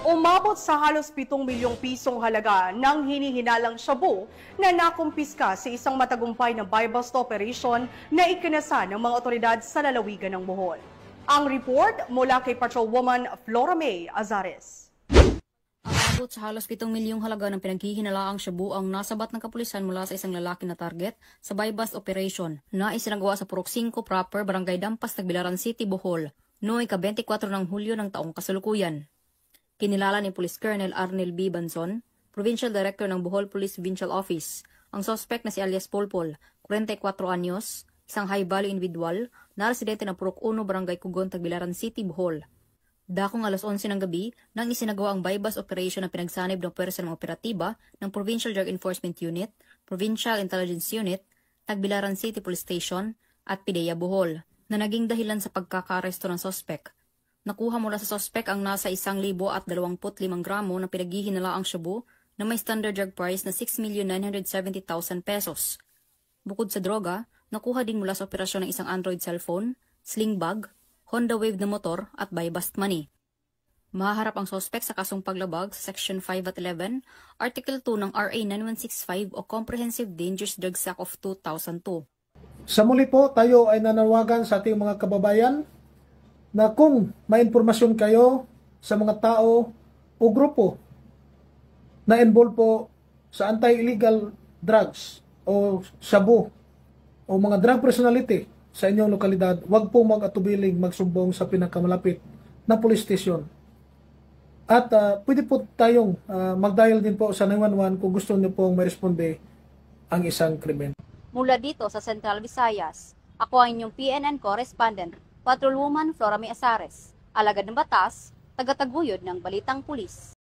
Umabot sa halos 7 milyong pisong halaga ng hinihinalang shabu na nakumpiska sa isang matagumpay na buy-bust operation na ikinasa ng mga otoridad sa lalawigan ng Bohol. Ang report mula kay Patrolwoman Flora May Azares. Aabot sa halos 7 milyong halaga ng pinaghihinalaang shabu ang nasabat ng kapulisan mula sa isang lalaki na target sa buy-bust operation na isinagawa sa Purok 5 proper, Barangay Dampas, Tagbilaran City, Bohol, noong ika-24 ng Hulyo ng taong kasalukuyan. Kinilala ni Police Colonel Arnel B. Banson, Provincial Director ng Bohol Police Provincial Office, ang suspect na si alias Polpol, 44 anyos, isang high-value individual na residente ng Purok 1, Barangay Kugon, Tagbilaran City, Bohol. Dakong alas 11 ng gabi nang isinagawa ang buy-bust operation na pinagsanib ng pwersa ng operatiba ng Provincial Drug Enforcement Unit, Provincial Intelligence Unit, Tagbilaran City Police Station at PIDEA Bohol na naging dahilan sa pagkakaaresto ng suspect. Nakuha mula sa suspect ang nasa 1,025 gramo na pinaghihinalaang shabu na may standard drug price na 6,970,000 pesos. Bukod sa droga, nakuha din mula sa operasyon ng isang Android cellphone, sling bag, Honda Wave na motor at buy-bust money. Mahaharap ang suspect sa kasong paglabag sa Section 5 at 11, Article 2 ng RA 9165 o Comprehensive Dangerous Drugs Act of 2002. Sa muli po, tayo ay nanawagan sa ating mga kababayan na kung may impormasyon kayo sa mga tao o grupo na involved po sa anti-illegal drugs o shabu o mga drug personality sa inyong lokalidad, huwag po mag-atubiling magsumbong sa pinakamalapit na police station. At pwede po tayong mag-dial din po sa 911 kung gusto niyo pong may-responde ang isang krimen. Mula dito sa Central Visayas, ako ang inyong PNN correspondent, Patrolwoman Flora May Azares, alagad ng batas, tagataguyod ng Balitang Pulis.